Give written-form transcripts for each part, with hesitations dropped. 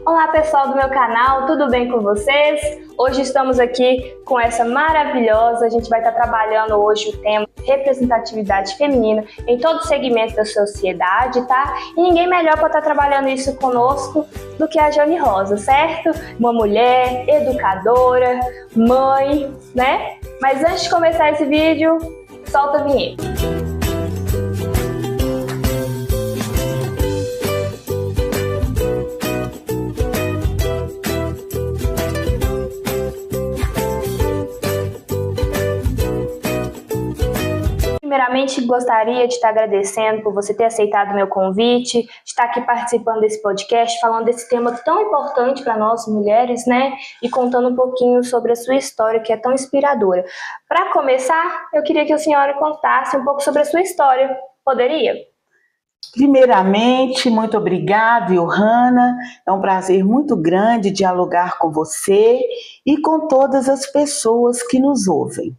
Olá pessoal do meu canal, tudo bem com vocês? Hoje estamos aqui com essa maravilhosa, a gente vai estar trabalhando hoje o tema representatividade feminina em todo segmento da sociedade, tá? E ninguém melhor para estar trabalhando isso conosco do que a Jane Rosa, certo? Uma mulher, educadora, mãe, né? Mas antes de começar esse vídeo, solta a vinheta. Primeiramente, gostaria de estar agradecendo por você ter aceitado o meu convite, de estar aqui participando desse podcast, falando desse tema tão importante para nós mulheres, né? E contando um pouquinho sobre a sua história, que é tão inspiradora. Para começar, eu queria que a senhora contasse um pouco sobre a sua história. Poderia? Primeiramente, muito obrigada, Johanna. É um prazer muito grande dialogar com você e com todas as pessoas que nos ouvem.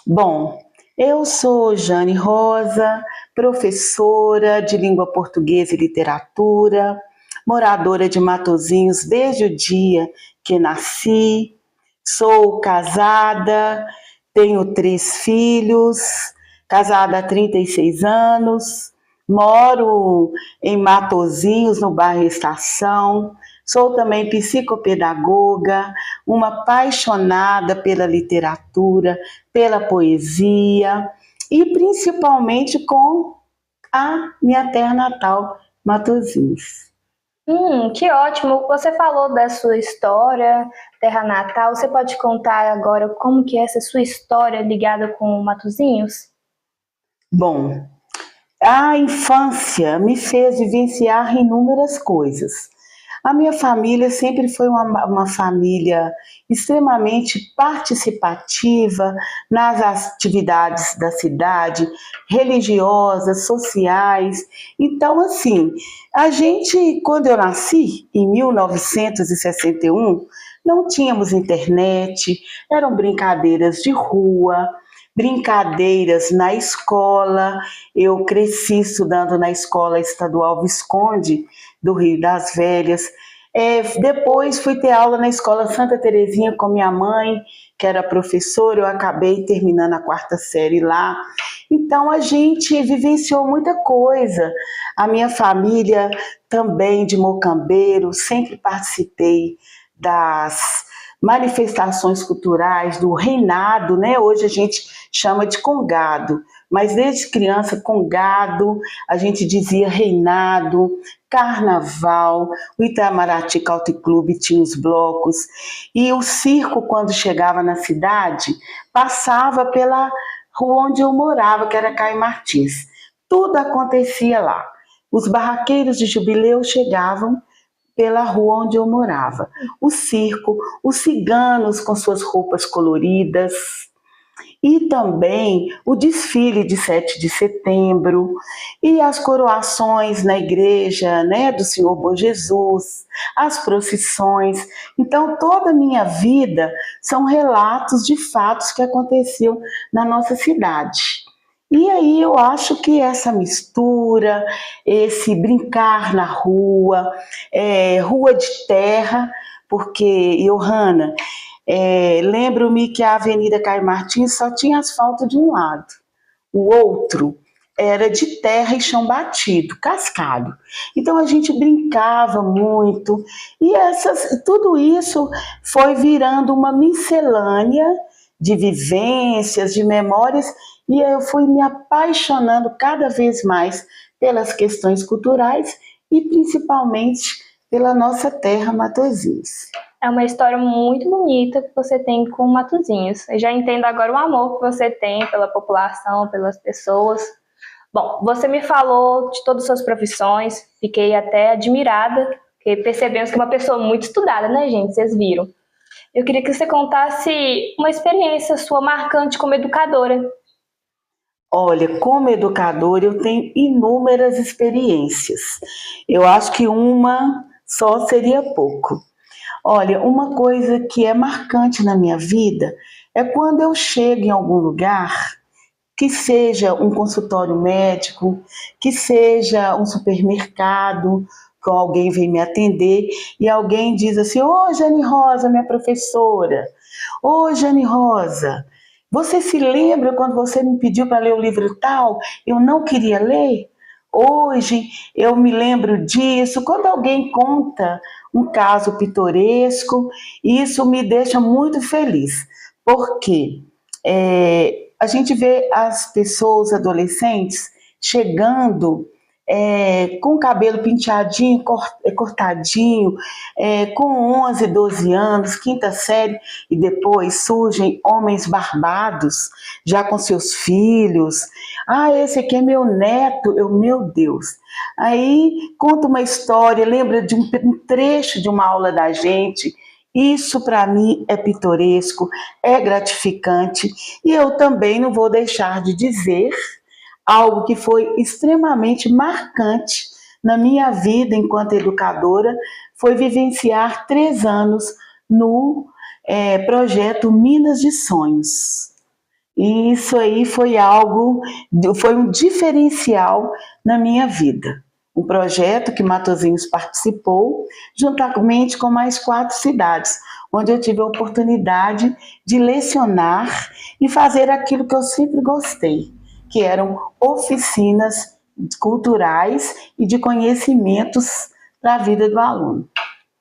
Bom, eu sou Jane Rosa, professora de língua portuguesa e literatura, moradora de Matosinhos desde o dia que nasci, sou casada, tenho 3 filhos, casada há 36 anos, moro em Matosinhos, no bairro Estação. Sou também psicopedagoga, uma apaixonada pela literatura, pela poesia e principalmente com a minha terra natal, Matosinhos. Que ótimo! Você falou da sua história, terra natal. Você pode contar agora como que é essa sua história ligada com Matosinhos? Bom, a infância me fez vivenciar inúmeras coisas. A minha família sempre foi uma família extremamente participativa nas atividades da cidade, religiosas, sociais. Então, assim, a gente, quando eu nasci, em 1961, não tínhamos internet, eram brincadeiras de rua, brincadeiras na escola. Eu cresci estudando na Escola Estadual Visconde do Rio das Velhas. Depois fui ter aula na Escola Santa Terezinha com minha mãe, que era professora. Eu acabei terminando a 4ª série lá. Então a gente vivenciou muita coisa. A minha família também de Mocambeiro, sempre participei das manifestações culturais, do reinado, né? Hoje a gente chama de congado, mas desde criança, congado, a gente dizia reinado, carnaval, o Itamaraty Country Club tinha os blocos, e o circo, quando chegava na cidade, passava pela rua onde eu morava, que era Caio Martins. Tudo acontecia lá. Os barraqueiros de jubileu chegavam pela rua onde eu morava. O circo, os ciganos com suas roupas coloridas, e também o desfile de 7 de setembro e as coroações na igreja, né, do Senhor Bom Jesus, as procissões. Então, toda a minha vida são relatos de fatos que aconteciam na nossa cidade. E aí eu acho que essa mistura, esse brincar na rua, rua de terra, porque, Johanna, lembro-me que a Avenida Caio Martins só tinha asfalto de um lado, o outro era de terra e chão batido, cascalho. Então a gente brincava muito e tudo isso foi virando uma miscelânea de vivências, de memórias, e eu fui me apaixonando cada vez mais pelas questões culturais e principalmente pela nossa terra, Matosinhos. É uma história muito bonita que você tem com Matosinhos. Eu já entendo agora o amor que você tem pela população, pelas pessoas. Bom, você me falou de todas as suas profissões, fiquei até admirada, porque percebemos que é uma pessoa muito estudada, né, gente? Vocês viram. Eu queria que você contasse uma experiência sua marcante como educadora. Olha, como educadora eu tenho inúmeras experiências. Eu acho que uma só seria pouco. Olha, uma coisa que é marcante na minha vida é quando eu chego em algum lugar, que seja um consultório médico, que seja um supermercado, com alguém vem me atender e alguém diz assim: ô Jane Rosa, minha professora, ô Jane Rosa, você se lembra quando você me pediu para ler o livro tal? Eu não queria ler? Hoje eu me lembro disso. Quando alguém conta um caso pitoresco, isso me deixa muito feliz, porque a gente vê as pessoas adolescentes chegando com o cabelo penteadinho, cortadinho, com 11, 12 anos, quinta série, e depois surgem homens barbados, já com seus filhos. Ah, esse aqui é meu neto, meu Deus. Aí conta uma história, lembra de um trecho de uma aula da gente. Isso para mim é pitoresco, é gratificante, e eu também não vou deixar de dizer algo que foi extremamente marcante na minha vida enquanto educadora, foi vivenciar 3 anos no projeto Minas de Sonhos. E isso aí foi um diferencial na minha vida. Um projeto que Matosinhos participou, juntamente com mais 4 cidades, onde eu tive a oportunidade de lecionar e fazer aquilo que eu sempre gostei, que eram oficinas culturais e de conhecimentos para a vida do aluno.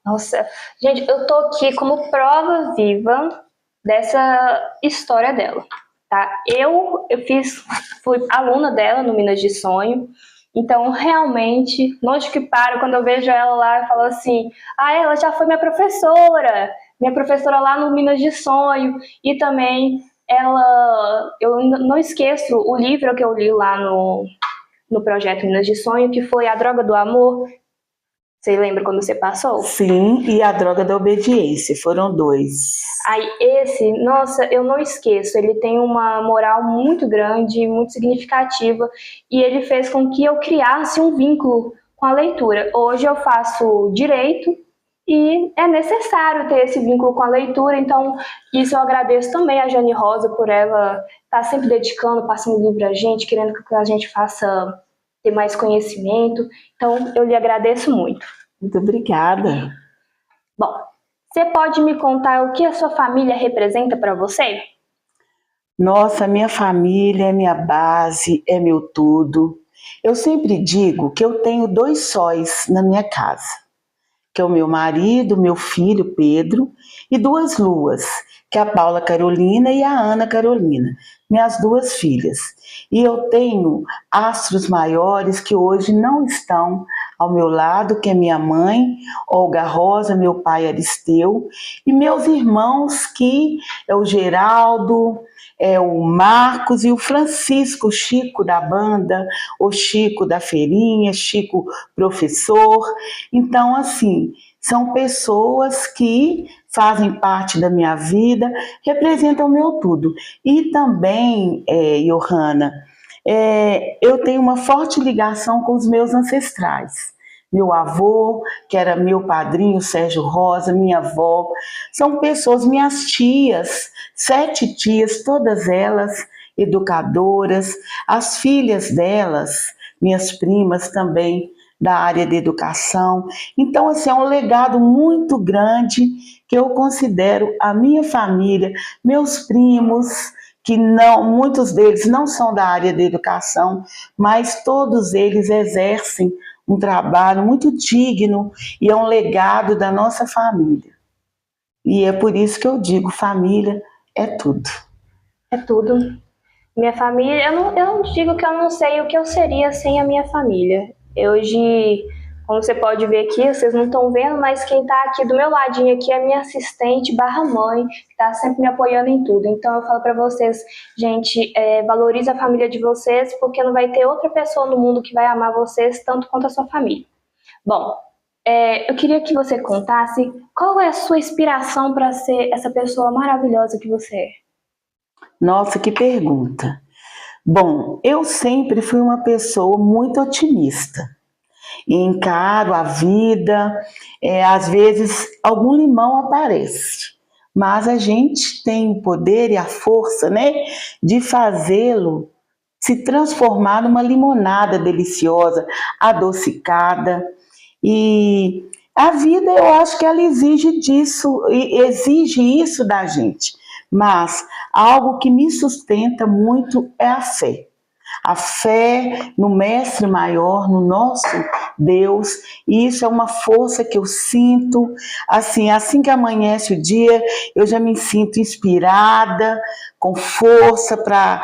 Nossa, gente, eu tô aqui como prova viva dessa história dela, tá? Eu fui aluna dela no Minas de Sonho, então realmente, longe que paro, quando eu vejo ela lá, eu falo assim: ah, ela já foi minha professora lá no Minas de Sonho, e também eu não esqueço o livro que eu li lá no projeto Minas de Sonho, que foi A Droga do Amor. Você lembra quando você passou? Sim, e A Droga da Obediência, foram 2. Aí esse, nossa, eu não esqueço, ele tem uma moral muito grande, muito significativa, e ele fez com que eu criasse um vínculo com a leitura. Hoje eu faço direito e é necessário ter esse vínculo com a leitura, então isso eu agradeço também a Jane Rosa por ela estar sempre dedicando, passando livro a gente, querendo que a gente faça ter mais conhecimento. Então, eu lhe agradeço muito. Muito obrigada. Bom, você pode me contar o que a sua família representa para você? Nossa, minha família é minha base, é meu tudo. Eu sempre digo que eu tenho 2 sóis na minha casa, que é o meu marido, meu filho Pedro, e 2 luas, que é a Paula Carolina e a Ana Carolina, minhas 2 filhas. E eu tenho astros maiores que hoje não estão ao meu lado, que é minha mãe, Olga Rosa, meu pai Aristeu, e meus irmãos, que é o Geraldo, o Marcos e o Francisco, o Chico da banda, o Chico da feirinha, Chico professor. Então, assim, são pessoas que fazem parte da minha vida, representam o meu tudo. E também, Johanna, eu tenho uma forte ligação com os meus ancestrais. Meu avô, que era meu padrinho, Sérgio Rosa, minha avó, são pessoas, minhas tias, 7 tias, todas elas educadoras, as filhas delas, minhas primas também, da área de educação. Então, assim, é um legado muito grande que eu considero a minha família, meus primos, que muitos deles não são da área de educação, mas todos eles exercem um trabalho muito digno e é um legado da nossa família. E é por isso que eu digo, família é tudo. É tudo. Minha família, eu não digo que eu não sei o que eu seria sem a minha família. Hoje, como você pode ver aqui, vocês não estão vendo, mas quem está aqui do meu ladinho aqui é minha assistente barra mãe, que está sempre me apoiando em tudo. Então eu falo para vocês, gente, valorize a família de vocês, porque não vai ter outra pessoa no mundo que vai amar vocês tanto quanto a sua família. Bom, eu queria que você contasse qual é a sua inspiração para ser essa pessoa maravilhosa que você é. Nossa, que pergunta. Bom, eu sempre fui uma pessoa muito otimista. Encaro a vida, às vezes algum limão aparece, mas a gente tem o poder e a força, né, de fazê-lo se transformar numa limonada deliciosa, adocicada. E a vida, eu acho que ela exige disso, exige isso da gente. Mas algo que me sustenta muito é a fé. A fé no Mestre Maior, no nosso Deus, e isso é uma força que eu sinto, assim que amanhece o dia, eu já me sinto inspirada, com força para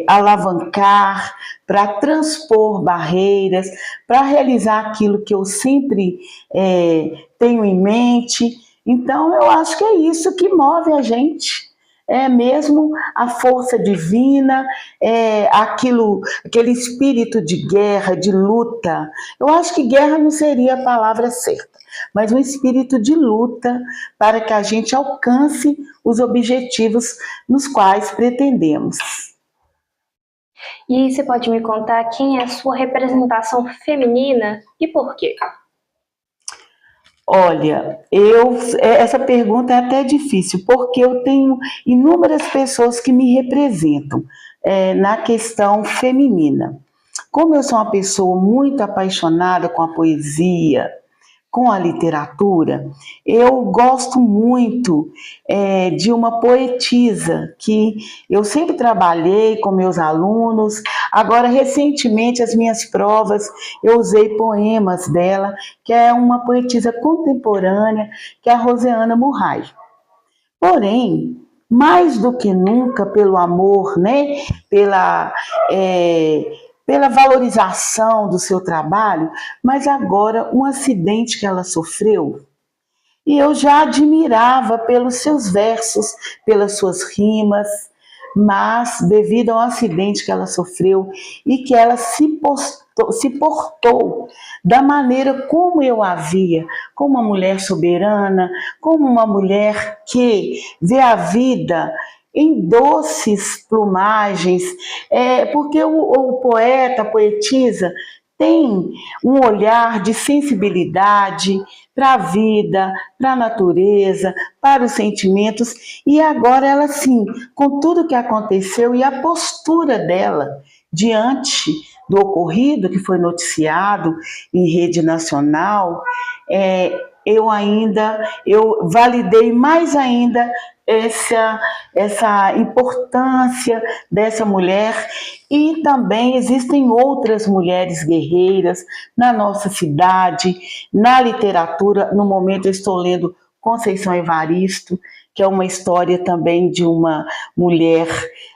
alavancar, para transpor barreiras, para realizar aquilo que eu sempre tenho em mente. Então, eu acho que é isso que move a gente. É mesmo a força divina, aquele espírito de guerra, de luta. Eu acho que guerra não seria a palavra certa, mas um espírito de luta para que a gente alcance os objetivos nos quais pretendemos. E você pode me contar quem é a sua representação feminina e por quê? Olha, essa pergunta é até difícil, porque eu tenho inúmeras pessoas que me representam na questão feminina. Como eu sou uma pessoa muito apaixonada com a poesia, com a literatura, eu gosto muito de uma poetisa que eu sempre trabalhei com meus alunos. Agora, recentemente, as minhas provas, eu usei poemas dela, que é uma poetisa contemporânea, que é a Rosiana Murray. Porém, mais do que nunca, pelo amor, né, pela valorização do seu trabalho, mas agora um acidente que ela sofreu, e eu já admirava pelos seus versos, pelas suas rimas, mas devido ao acidente que ela sofreu e que ela se portou da maneira como eu a via, como uma mulher soberana, como uma mulher que vê a vida em doces plumagens, porque o poeta, a poetisa, tem um olhar de sensibilidade para a vida, para a natureza, para os sentimentos, e agora ela sim, com tudo que aconteceu e a postura dela diante do ocorrido que foi noticiado em rede nacional, eu validei mais ainda essa importância dessa mulher. E também existem outras mulheres guerreiras na nossa cidade, na literatura. No momento eu estou lendo Conceição Evaristo, que é uma história também de uma mulher,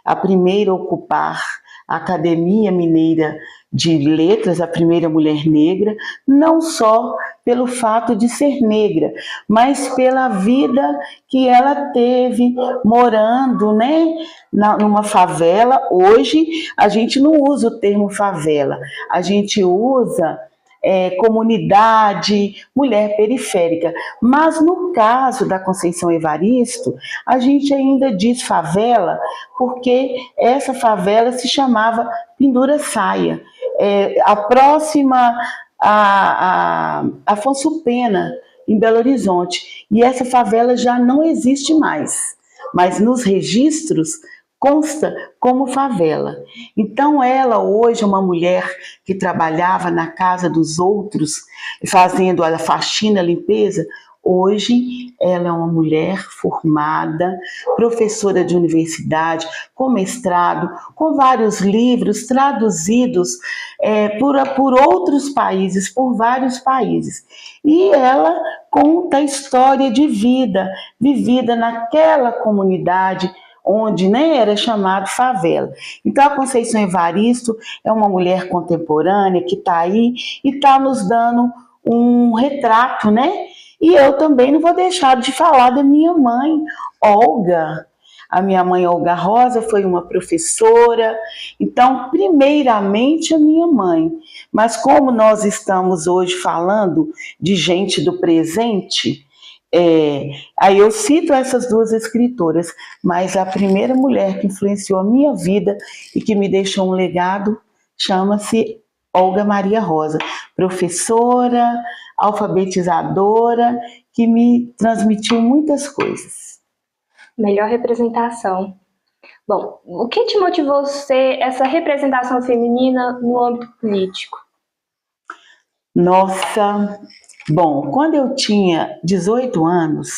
a primeira a ocupar a Academia Mineira de Letras, a primeira mulher negra, não só pelo fato de ser negra, mas pela vida que ela teve morando, né, numa favela. Hoje a gente não usa o termo favela, a gente usa comunidade, mulher periférica. Mas no caso da Conceição Evaristo, a gente ainda diz favela porque essa favela se chamava Pendura Saia. A próxima a Afonso Pena, em Belo Horizonte. E essa favela já não existe mais, mas nos registros consta como favela. Então ela hoje é uma mulher que trabalhava na casa dos outros, fazendo a faxina, a limpeza. Hoje ela é uma mulher formada, professora de universidade, com mestrado, com vários livros traduzidos por outros países, por vários países. E ela conta a história de vida vivida naquela comunidade onde era chamado favela. Então a Conceição Evaristo é uma mulher contemporânea que está aí e está nos dando um retrato, né? E eu também não vou deixar de falar da minha mãe, Olga. A minha mãe, Olga Rosa, foi uma professora. Então, primeiramente, a minha mãe. Mas como nós estamos hoje falando de gente do presente, aí eu cito essas duas escritoras, mas a primeira mulher que influenciou a minha vida e que me deixou um legado chama-se Olga Maria Rosa, professora, alfabetizadora, que me transmitiu muitas coisas. Melhor representação. Bom, o que te motivou a ser essa representação feminina no âmbito político? Nossa, bom, quando eu tinha 18 anos,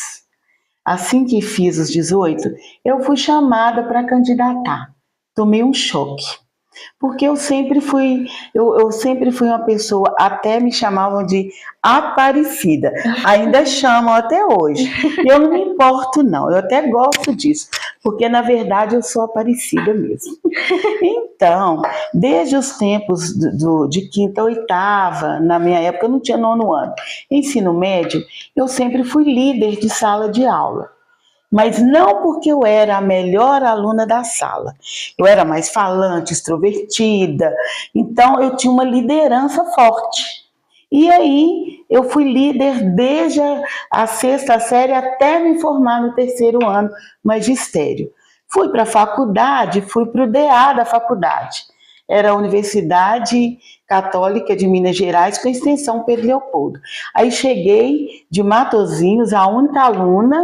assim que fiz os 18, eu fui chamada para candidatar. Tomei um choque. Porque eu sempre fui uma pessoa, até me chamavam de Aparecida, ainda chamam até hoje. Eu não me importo não, eu até gosto disso, porque na verdade eu sou Aparecida mesmo. Então, desde os tempos de quinta a oitava, na minha época eu não tinha nono ano, ensino médio, eu sempre fui líder de sala de aula. Mas não porque eu era a melhor aluna da sala. Eu era mais falante, extrovertida, então eu tinha uma liderança forte. E aí eu fui líder desde a sexta série até me formar no terceiro ano, magistério. Fui para a faculdade, fui para o DA da faculdade. Era a Universidade Católica de Minas Gerais, com extensão Pedro Leopoldo. Aí cheguei de Matozinhos, a única aluna,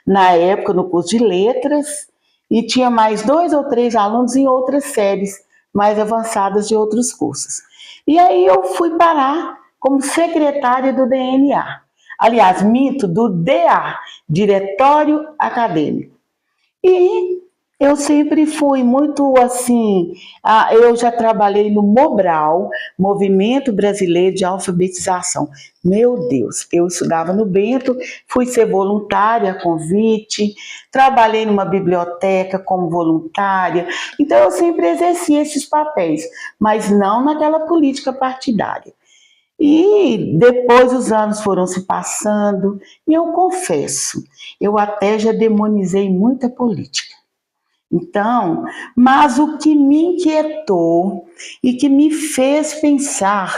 na época, no curso de letras, e tinha mais 2 ou 3 alunos em outras séries mais avançadas de outros cursos. E aí eu fui parar como secretária do DNA. Aliás, mito do DA, Diretório Acadêmico. E eu sempre fui muito assim, eu já trabalhei no Mobral, Movimento Brasileiro de Alfabetização. Meu Deus, eu estudava no Bento, fui ser voluntária a convite, trabalhei numa biblioteca como voluntária, então eu sempre exerci esses papéis, mas não naquela política partidária. E depois os anos foram se passando, e eu confesso, eu até já demonizei muita política. Então, mas o que me inquietou e que me fez pensar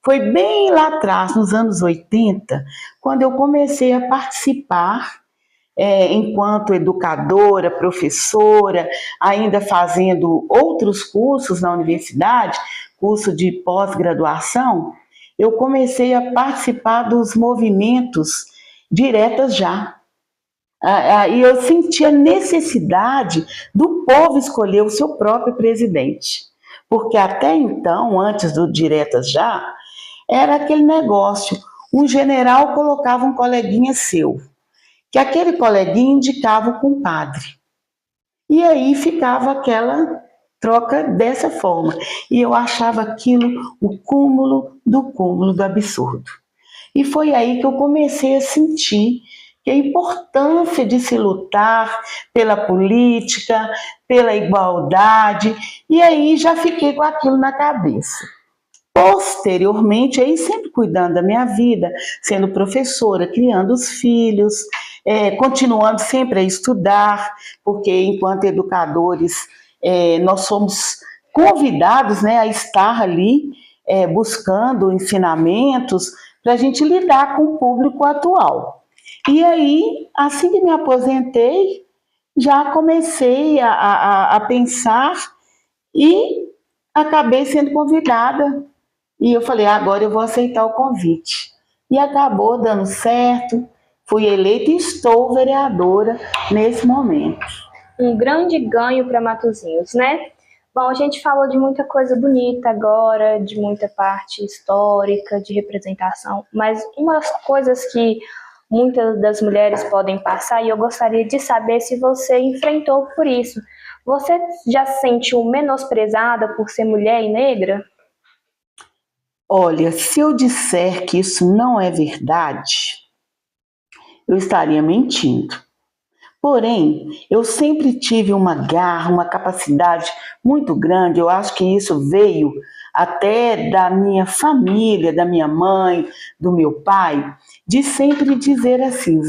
foi bem lá atrás, nos anos 80, quando eu comecei a participar enquanto educadora, professora, ainda fazendo outros cursos na universidade, curso de pós-graduação, eu comecei a participar dos movimentos Diretas Já. E eu senti a necessidade do povo escolher o seu próprio presidente. Porque até então, antes do Diretas Já, era aquele negócio, um general colocava um coleguinha seu, que aquele coleguinha indicava o compadre. E aí ficava aquela troca dessa forma. E eu achava aquilo o cúmulo do absurdo. E foi aí que eu comecei a sentir que a importância de se lutar pela política, pela igualdade, e aí já fiquei com aquilo na cabeça. Posteriormente, aí sempre cuidando da minha vida, sendo professora, criando os filhos, continuando sempre a estudar, porque enquanto educadores nós somos convidados, né, a estar ali buscando ensinamentos para a gente lidar com o público atual. E aí, assim que me aposentei, já comecei a pensar e acabei sendo convidada. E eu falei, agora eu vou aceitar o convite. E acabou dando certo, fui eleita e estou vereadora nesse momento. Um grande ganho para Matozinhos, né? Bom, a gente falou de muita coisa bonita agora, de muita parte histórica, de representação, mas umas coisas que muitas das mulheres podem passar, e eu gostaria de saber se você enfrentou por isso. Você já se sentiu menosprezada por ser mulher e negra? Olha, se eu disser que isso não é verdade, eu estaria mentindo. Porém, eu sempre tive uma garra, uma capacidade muito grande, eu acho que isso veio até da minha família, da minha mãe, do meu pai, de sempre dizer assim,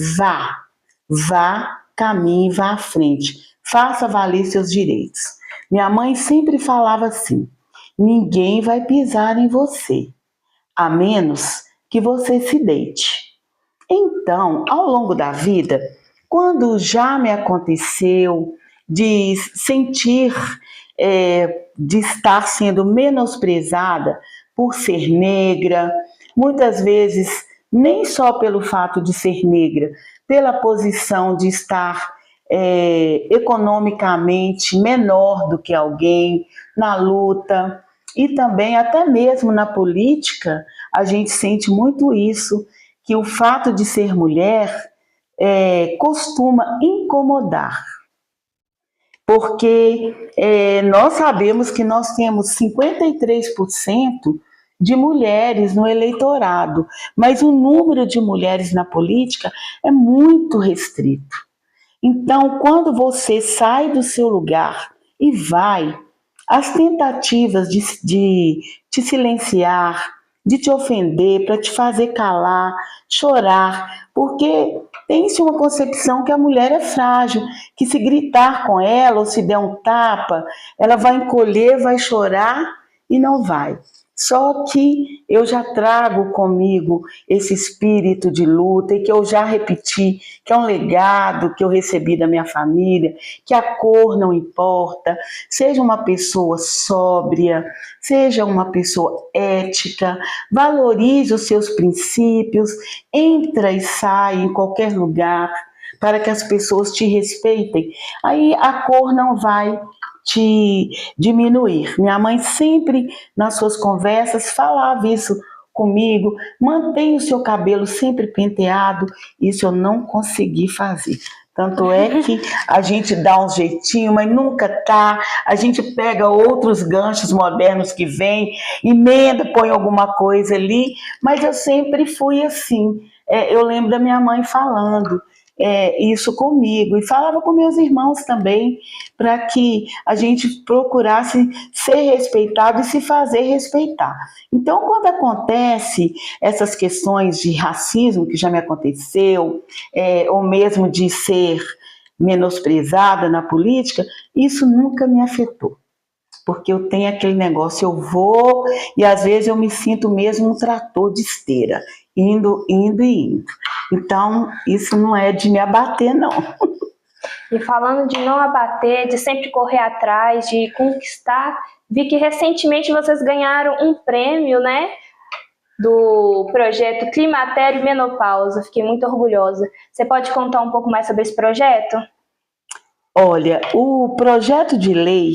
vá, caminhe, vá à frente, faça valer seus direitos. Minha mãe sempre falava assim, ninguém vai pisar em você, a menos que você se deite. Então, ao longo da vida, quando já me aconteceu de sentir, de estar sendo menosprezada por ser negra, muitas vezes nem só pelo fato de ser negra, pela posição de estar economicamente menor do que alguém na luta, E também, até mesmo na política, a gente sente muito isso, que o fato de ser mulher costuma incomodar, porque nós sabemos que nós temos 53% de mulheres no eleitorado, mas o número de mulheres na política é muito restrito. Então, quando você sai do seu lugar e vai, as tentativas de te silenciar, de te ofender, para te fazer calar, chorar, porque tem-se uma concepção que a mulher é frágil, que se gritar com ela ou se der um tapa, ela vai encolher, vai chorar e não vai. Só que eu já trago comigo esse espírito de luta e que eu já repeti, que é um legado que eu recebi da minha família, que a cor não importa, seja uma pessoa sóbria, seja uma pessoa ética, valorize os seus princípios, entra e sai em qualquer lugar para que as pessoas te respeitem. Aí a cor não vai te diminuir. Minha mãe sempre, nas suas conversas, falava isso comigo, mantenha o seu cabelo sempre penteado. Isso eu não consegui fazer. Tanto é que a gente dá um jeitinho, mas nunca tá. A gente pega outros ganchos modernos que vem, emenda, põe alguma coisa ali, mas eu sempre fui assim. Eu lembro da minha mãe falando isso comigo, e falava com meus irmãos também, para que a gente procurasse ser respeitado e se fazer respeitar. Então, quando acontece essas questões de racismo, que já me aconteceu, ou mesmo de ser menosprezada na política, isso nunca me afetou. Porque eu tenho aquele negócio, eu vou, e às vezes eu me sinto mesmo um trator de esteira, indo e indo. Então, isso não é de me abater, não. E falando de não abater, de sempre correr atrás, de conquistar, vi que recentemente vocês ganharam um prêmio, né? Do projeto Climatério e Menopausa. Fiquei muito orgulhosa. Você pode contar um pouco mais sobre esse projeto? Olha, o projeto de lei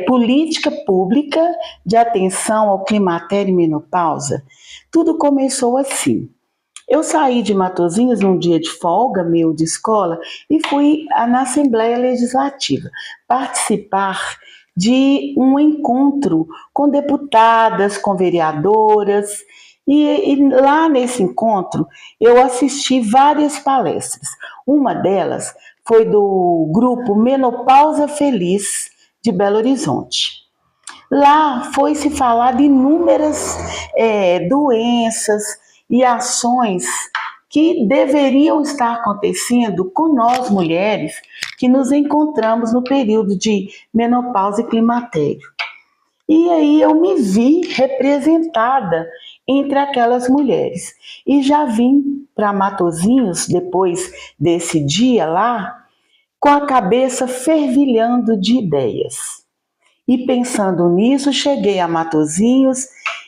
Política Pública de Atenção ao Climatério e Menopausa, tudo começou assim. Eu saí de Matosinhos num dia de folga meu de escola e fui na Assembleia Legislativa participar de um encontro com deputadas, com vereadoras, e lá nesse encontro eu assisti várias palestras. Uma delas foi do grupo Menopausa Feliz de Belo Horizonte. Lá foi se falar de inúmeras doenças e ações que deveriam estar acontecendo com nós mulheres que nos encontramos no período de menopausa e climatério. E aí eu me vi representada entre aquelas mulheres. E já vim para Matosinhos, depois desse dia lá, com a cabeça fervilhando de ideias. E pensando nisso, cheguei a Matosinhos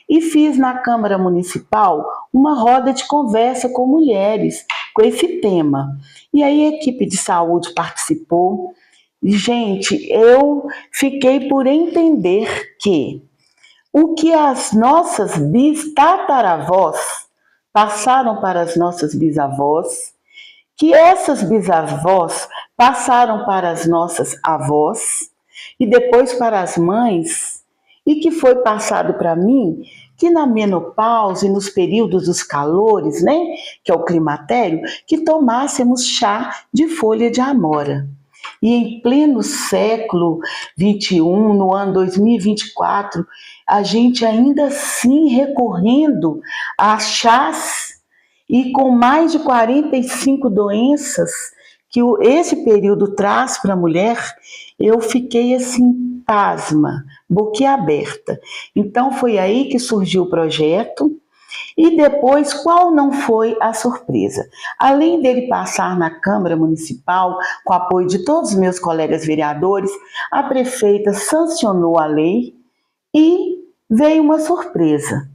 e fiz na Câmara Municipal uma roda de conversa com mulheres com esse tema. E aí a equipe de saúde participou. Gente, eu fiquei por entender que o que as nossas tataravós passaram para as nossas bisavós, que essas bisavós passaram para as nossas avós e depois para as mães, e que foi passado para mim, que na menopausa e nos períodos dos calores, né, que é o climatério, que tomássemos chá de folha de amora. E em pleno século XXI, no ano 2024, a gente ainda assim recorrendo a chás e com mais de 45 doenças que esse período traz para a mulher, eu fiquei assim, pasma, boquiaberta. Então foi aí que surgiu o projeto. E depois, qual não foi a surpresa? Além dele passar na Câmara Municipal, com apoio de todos os meus colegas vereadores, a prefeita sancionou a lei e veio uma surpresa.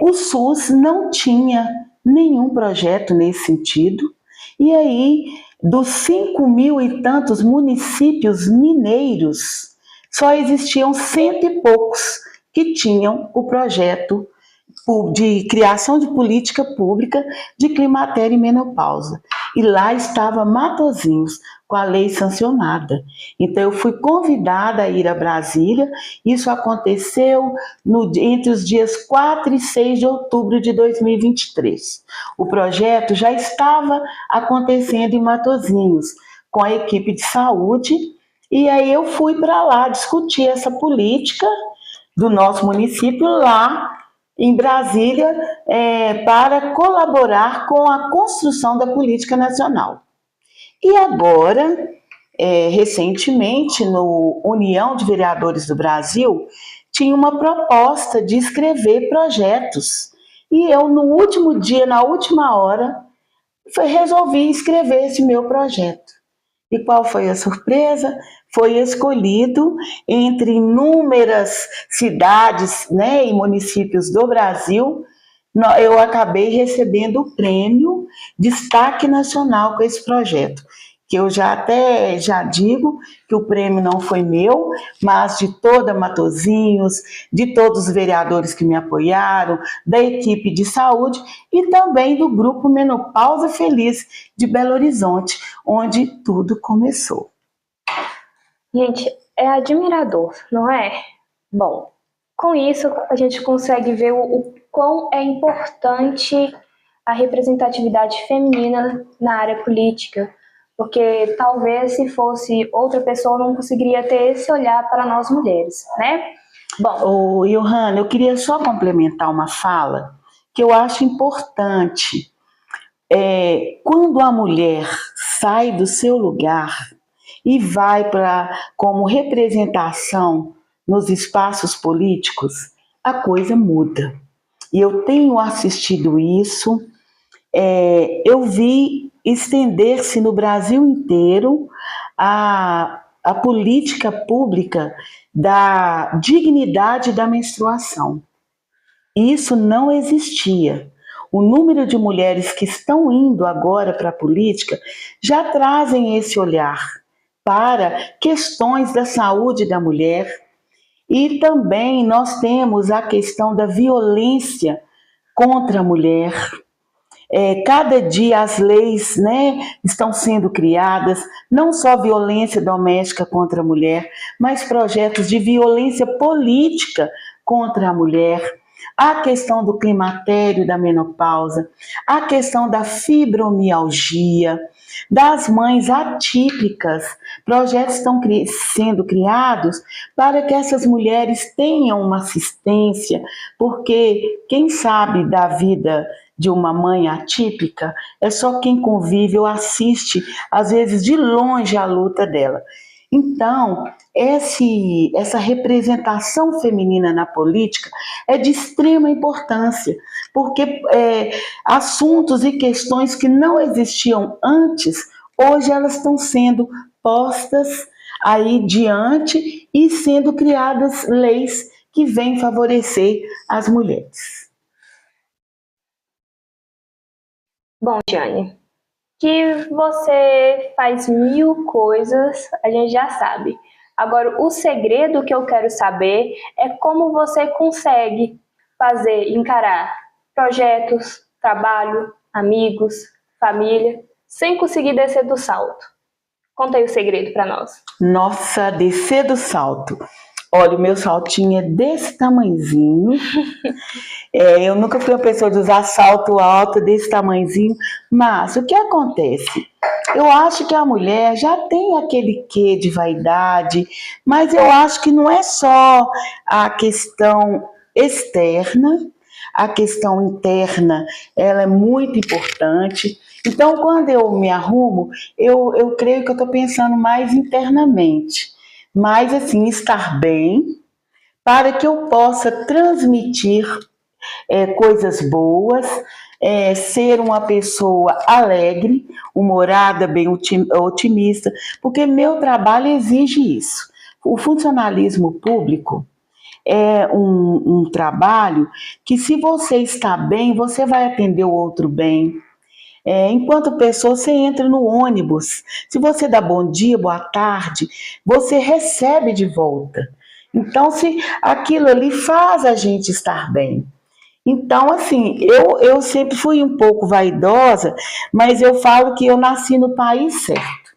O SUS não tinha nenhum projeto nesse sentido, e aí, dos 5.000 e tantos municípios mineiros, só existiam 100 e poucos que tinham o projeto de criação de política pública de climatério e menopausa. E lá estava Matosinhos, com a lei sancionada. Então eu fui convidada a ir a Brasília, isso aconteceu entre os dias 4 e 6 de outubro de 2023. O projeto já estava acontecendo em Matosinhos, com a equipe de saúde, e aí eu fui para lá discutir essa política do nosso município lá em Brasília, para colaborar com a construção da política nacional. E agora, recentemente, no União de Vereadores do Brasil, tinha uma proposta de escrever projetos. E eu, no último dia, na última hora, resolvi escrever esse meu projeto. E qual foi a surpresa? Foi escolhido entre inúmeras cidades, né, e municípios do Brasil. Eu acabei recebendo o prêmio Destaque Nacional com esse projeto, que eu já digo que o prêmio não foi meu, mas de toda Matosinhos, de todos os vereadores que me apoiaram, da equipe de saúde e também do Grupo Menopausa Feliz de Belo Horizonte, onde tudo começou. Gente, é admirador, não é? Bom, com isso a gente consegue ver o quão é importante a representatividade feminina na área política, porque talvez se fosse outra pessoa não conseguiria ter esse olhar para nós mulheres, né? Bom, Johanna, eu queria só complementar uma fala que eu acho importante. Quando a mulher sai do seu lugar e vai como representação nos espaços políticos, a coisa muda. E eu tenho assistido isso, eu vi estender-se no Brasil inteiro a política pública da dignidade da menstruação. Isso não existia. O número de mulheres que estão indo agora para a política já trazem esse olhar para questões da saúde da mulher. E também nós temos a questão da violência contra a mulher. Cada dia as leis, né, estão sendo criadas, não só violência doméstica contra a mulher, mas projetos de violência política contra a mulher. A questão do climatério, da menopausa, a questão da fibromialgia, das mães atípicas. Projetos estão sendo criados para que essas mulheres tenham uma assistência, porque quem sabe da vida de uma mãe atípica é só quem convive ou assiste, às vezes de longe, a luta dela. Então, essa representação feminina na política é de extrema importância, porque assuntos e questões que não existiam antes, hoje elas estão sendo postas aí diante e sendo criadas leis que vêm favorecer as mulheres. Bom, Jane, que você faz 1000 coisas, a gente já sabe. Agora, o segredo que eu quero saber é como você consegue encarar projetos, trabalho, amigos, família, sem conseguir descer do salto. Conta aí o segredo para nós. Nossa, descer do salto. Olha, o meu saltinho é desse tamanhozinho. Eu nunca fui uma pessoa de usar salto alto desse tamanhozinho, mas o que acontece? Eu acho que a mulher já tem aquele quê de vaidade, mas eu acho que não é só a questão externa, a questão interna, ela é muito importante. Então, quando eu me arrumo, eu creio que eu estou pensando mais internamente. Mas, assim, estar bem, para que eu possa transmitir coisas boas, ser uma pessoa alegre, humorada, bem otimista, porque meu trabalho exige isso. O funcionalismo público é um trabalho que, se você está bem, você vai atender o outro bem. Enquanto pessoa, você entra no ônibus. Se você dá bom dia, boa tarde, você recebe de volta. Então, se aquilo ali faz a gente estar bem. Então, assim, eu sempre fui um pouco vaidosa, mas eu falo que eu nasci no país certo.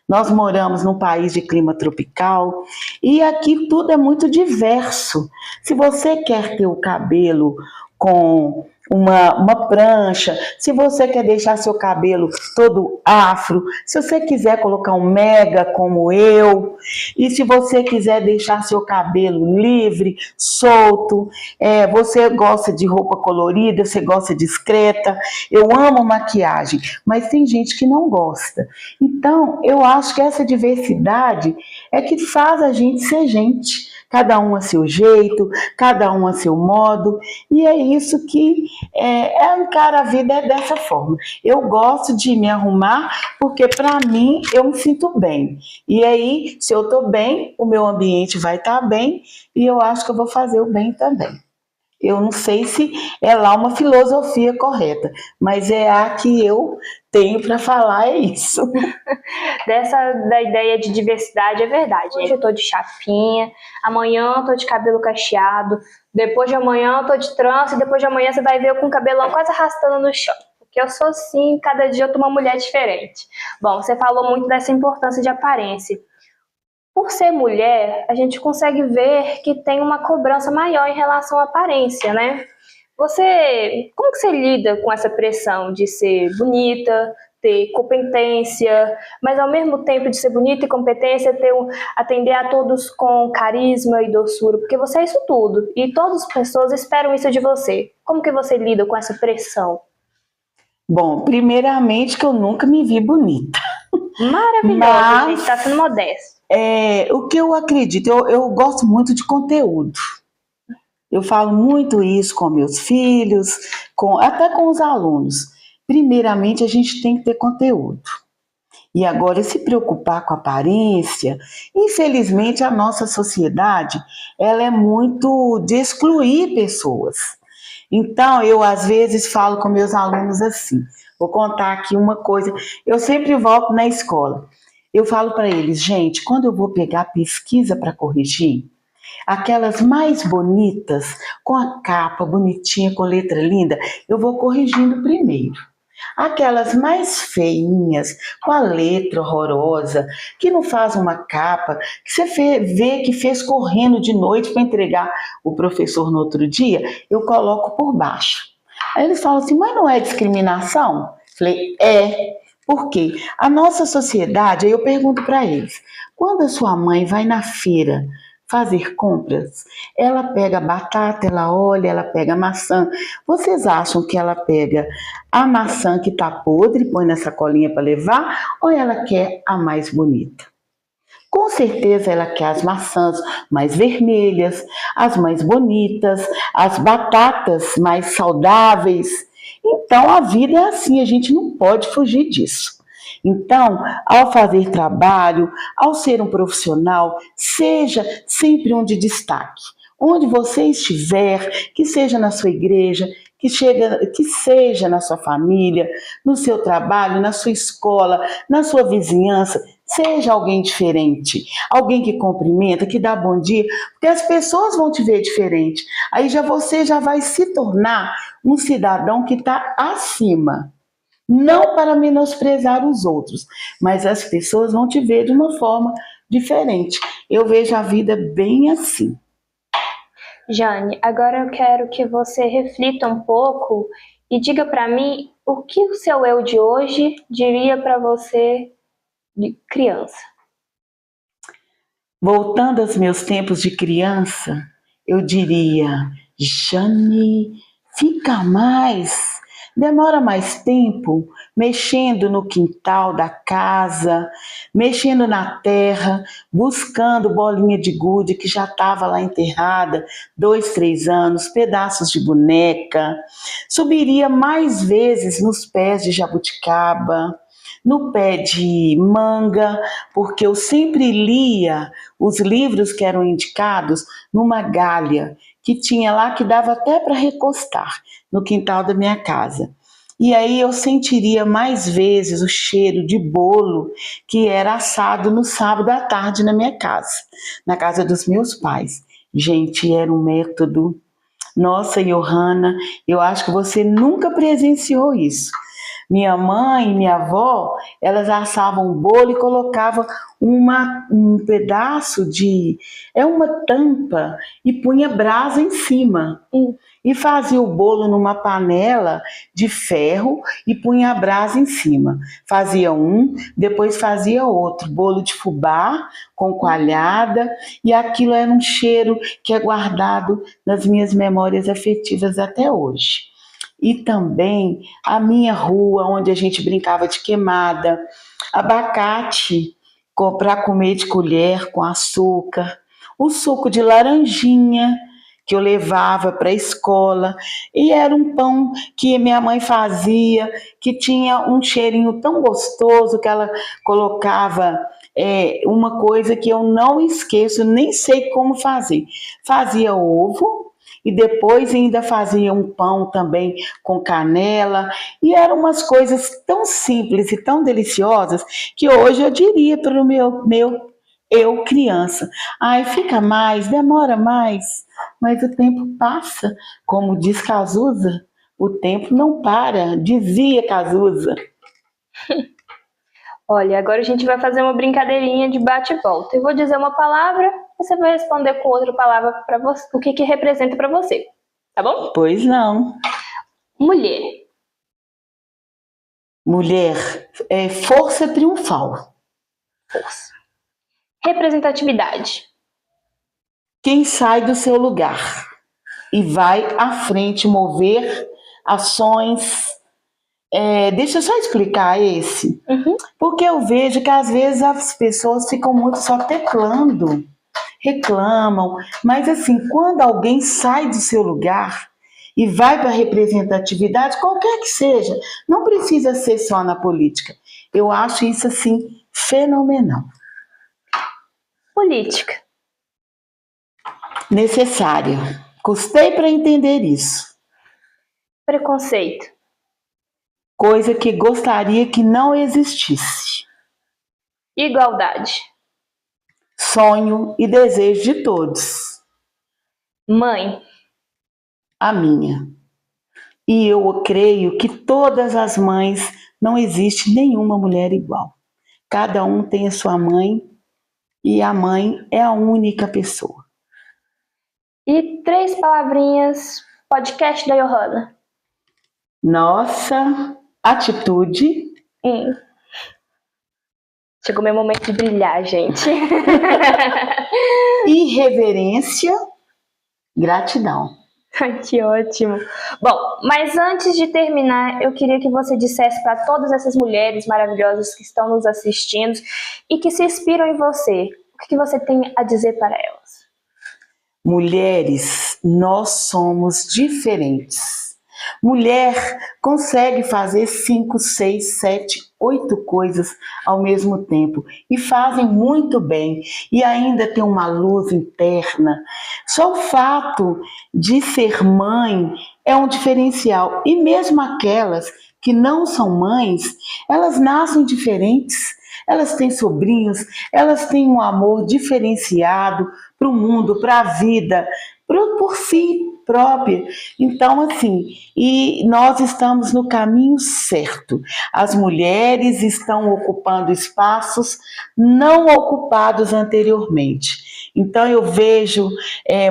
Nós moramos num país de clima tropical e aqui tudo é muito diverso. Se você quer ter o cabelo com uma prancha, se você quer deixar seu cabelo todo afro, se você quiser colocar um mega como eu, e se você quiser deixar seu cabelo livre, solto, você gosta de roupa colorida, você gosta discreta, eu amo maquiagem, mas tem gente que não gosta. Então, eu acho que essa diversidade é que faz a gente ser gente. Cada um a seu jeito, cada um a seu modo, e é isso que encara a vida dessa forma. Eu gosto de me arrumar porque, para mim, eu me sinto bem. E aí, se eu estou bem, o meu ambiente vai estar bem, e eu acho que eu vou fazer o bem também. Eu não sei se é lá uma filosofia correta, mas é a que eu tenho para falar, é isso. Da ideia de diversidade é verdade. Hoje eu tô de chapinha, amanhã eu tô de cabelo cacheado, depois de amanhã eu tô de trança, e depois de amanhã você vai ver eu com o cabelão quase arrastando no chão. Porque eu sou assim, cada dia eu tô uma mulher diferente. Bom, você falou muito dessa importância de aparência. Por ser mulher, a gente consegue ver que tem uma cobrança maior em relação à aparência, né? Como que você lida com essa pressão de ser bonita, ter competência, mas ao mesmo tempo de ser bonita e competência, atender a todos com carisma e doçura, porque você é isso tudo, e todas as pessoas esperam isso de você. Como que você lida com essa pressão? Bom, primeiramente que eu nunca me vi bonita. Maravilhosa, gente, tá sendo modesta. O que eu acredito, eu gosto muito de conteúdo. Eu falo muito isso com meus filhos, até com os alunos. Primeiramente, a gente tem que ter conteúdo. E agora, se preocupar com a aparência, infelizmente, a nossa sociedade, ela é muito de excluir pessoas. Então, eu às vezes falo com meus alunos assim, vou contar aqui uma coisa, eu sempre volto na escola. Eu falo para eles, gente, quando eu vou pegar pesquisa para corrigir, aquelas mais bonitas, com a capa bonitinha, com letra linda, eu vou corrigindo primeiro. Aquelas mais feinhas, com a letra horrorosa, que não faz uma capa, que você vê que fez correndo de noite para entregar o professor no outro dia, eu coloco por baixo. Aí eles falam assim, mas não é discriminação? Falei, por quê? A nossa sociedade, aí eu pergunto para eles, quando a sua mãe vai na feira fazer compras, ela pega batata, ela olha, ela pega maçã. Vocês acham que ela pega a maçã que está podre, põe na sacolinha para levar, ou ela quer a mais bonita? Com certeza ela quer as maçãs mais vermelhas, as mais bonitas, as batatas mais saudáveis. Então a vida é assim, a gente não pode fugir disso. Então, ao fazer trabalho, ao ser um profissional, seja sempre um de destaque. Onde você estiver, que seja na sua igreja, que seja na sua família, no seu trabalho, na sua escola, na sua vizinhança, seja alguém diferente, alguém que cumprimenta, que dá bom dia, porque as pessoas vão te ver diferente. Aí você já vai se tornar um cidadão que está acima. Não para menosprezar os outros, mas as pessoas vão te ver de uma forma diferente. Eu vejo a vida bem assim. Jane, agora eu quero que você reflita um pouco e diga para mim o que o seu eu de hoje diria para você de criança. Voltando aos meus tempos de criança, eu diria, Jane, fica mais. Demora mais tempo mexendo no quintal da casa, mexendo na terra, buscando bolinha de gude que já estava lá enterrada, 2, 3 anos, pedaços de boneca. Subiria mais vezes nos pés de jabuticaba, no pé de manga, porque eu sempre lia os livros que eram indicados numa galha que tinha lá que dava até para recostar no quintal da minha casa. E aí eu sentiria mais vezes o cheiro de bolo que era assado no sábado à tarde na minha casa, na casa dos meus pais. Gente, era um método. Nossa, Johanna, eu acho que você nunca presenciou isso. Minha mãe e minha avó, elas assavam o bolo e colocavam um pedaço de... uma tampa e punha brasa em cima. E fazia o bolo numa panela de ferro e punha a brasa em cima. Fazia um, depois fazia outro. Bolo de fubá com coalhada, e aquilo era um cheiro que é guardado nas minhas memórias afetivas até hoje. E também a minha rua, onde a gente brincava de queimada, abacate para comer de colher com açúcar, o suco de laranjinha que eu levava para a escola, e era um pão que minha mãe fazia, que tinha um cheirinho tão gostoso que ela colocava uma coisa que eu não esqueço, nem sei como fazer. Fazia ovo, e depois ainda fazia um pão também com canela, e eram umas coisas tão simples e tão deliciosas que hoje eu diria para o meu eu criança: ai, fica mais, demora mais, mas o tempo passa, como diz Cazuza, o tempo não para, dizia Cazuza. Olha, agora a gente vai fazer uma brincadeirinha de bate e volta. Eu vou dizer uma palavra, você vai responder com outra palavra para você, o que representa para você, tá bom? Pois não. Mulher. Mulher é força triunfal. Força. Representatividade. Quem sai do seu lugar e vai à frente mover ações. Deixa eu só explicar esse. Porque eu vejo que às vezes as pessoas ficam muito só teclando, reclamam, mas assim, quando alguém sai do seu lugar e vai para a representatividade, qualquer que seja, não precisa ser só na política. Eu acho isso assim fenomenal. Política. Necessária. Custei para entender isso. Preconceito. Coisa que gostaria que não existisse. Igualdade. Sonho e desejo de todos. Mãe. A minha. E eu creio que todas as mães, não existe nenhuma mulher igual. Cada um tem a sua mãe e a mãe é a única pessoa. E 3 palavrinhas, podcast da Johanna. Nossa, atitude. Chegou meu momento de brilhar, gente. Irreverência, gratidão. Que ótimo. Bom, mas antes de terminar, eu queria que você dissesse para todas essas mulheres maravilhosas que estão nos assistindo e que se inspiram em você, o que você tem a dizer para elas? Mulheres, nós somos diferentes. Mulher consegue fazer 5, 6, 7, 8 coisas ao mesmo tempo e fazem muito bem e ainda tem uma luz interna. Só o fato de ser mãe é um diferencial, e mesmo aquelas que não são mães, elas nascem diferentes, elas têm sobrinhos, elas têm um amor diferenciado para o mundo, para a vida, por si própria. Então, assim, e nós estamos no caminho certo. As mulheres estão ocupando espaços não ocupados anteriormente. Então, eu vejo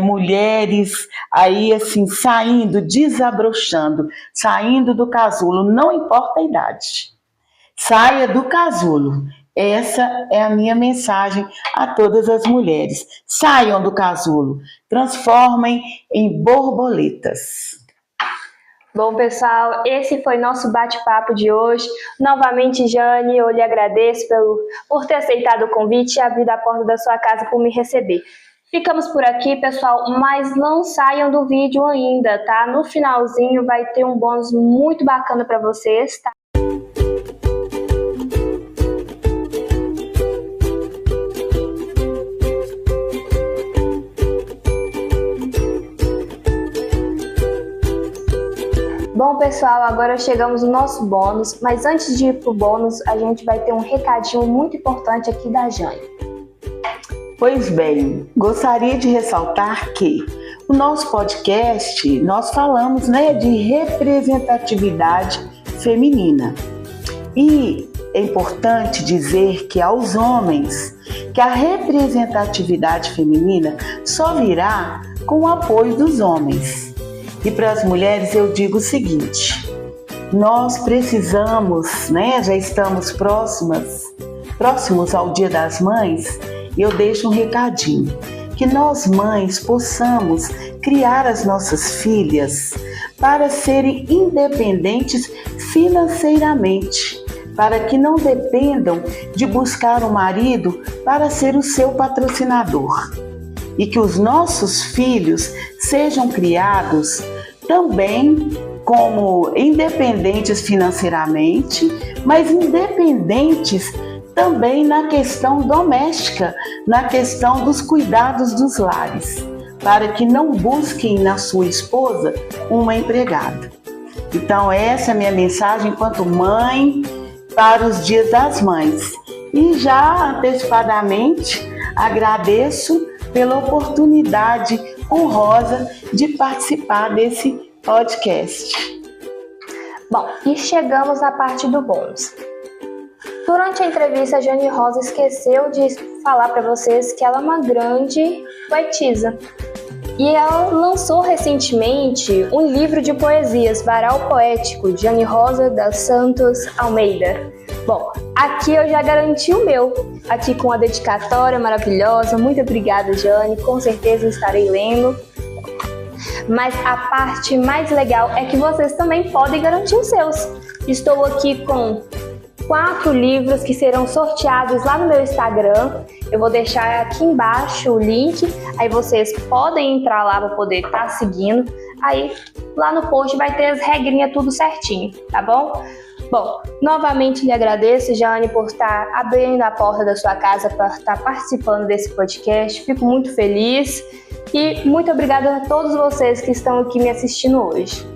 mulheres aí, assim, saindo, desabrochando, saindo do casulo, não importa a idade. Saia do casulo. Essa é a minha mensagem a todas as mulheres. Saiam do casulo, transformem em borboletas. Bom, pessoal, esse foi nosso bate-papo de hoje. Novamente, Jane, eu lhe agradeço por ter aceitado o convite e abrir a porta da sua casa por me receber. Ficamos por aqui, pessoal, mas não saiam do vídeo ainda, tá? No finalzinho vai ter um bônus muito bacana para vocês, tá? Bom, pessoal, agora chegamos no nosso bônus, mas antes de ir pro bônus, a gente vai ter um recadinho muito importante aqui da Jane. Pois bem, gostaria de ressaltar que no nosso podcast nós falamos, de representatividade feminina. E é importante dizer que aos homens que a representatividade feminina só virá com o apoio dos homens. E para as mulheres eu digo o seguinte: nós precisamos, já estamos próximos ao Dia das Mães, e eu deixo um recadinho, que nós mães possamos criar as nossas filhas para serem independentes financeiramente, para que não dependam de buscar um marido para ser o seu patrocinador. E que os nossos filhos sejam criados também como independentes financeiramente, mas independentes também na questão doméstica, na questão dos cuidados dos lares, para que não busquem na sua esposa uma empregada. Então essa é a minha mensagem enquanto mãe para os Dias das Mães. E já antecipadamente agradeço pela oportunidade honrosa de participar desse podcast. Bom, e chegamos à parte do bônus. Durante a entrevista, a Jane Rosa esqueceu de falar para vocês que ela é uma grande poetisa. E ela lançou recentemente um livro de poesias, Varal Poético, Jane Rosa dos Santos Almeida. Bom, aqui eu já garanti o meu, aqui com a dedicatória maravilhosa. Muito obrigada, Jane, com certeza estarei lendo. Mas a parte mais legal é que vocês também podem garantir os seus. Estou aqui com 4 livros que serão sorteados lá no meu Instagram. Eu vou deixar aqui embaixo o link, aí vocês podem entrar lá para poder estar seguindo. Aí lá no post vai ter as regrinhas tudo certinho, tá bom? Bom, novamente lhe agradeço, Jane, por estar abrindo a porta da sua casa para estar participando desse podcast. Fico muito feliz e muito obrigada a todos vocês que estão aqui me assistindo hoje.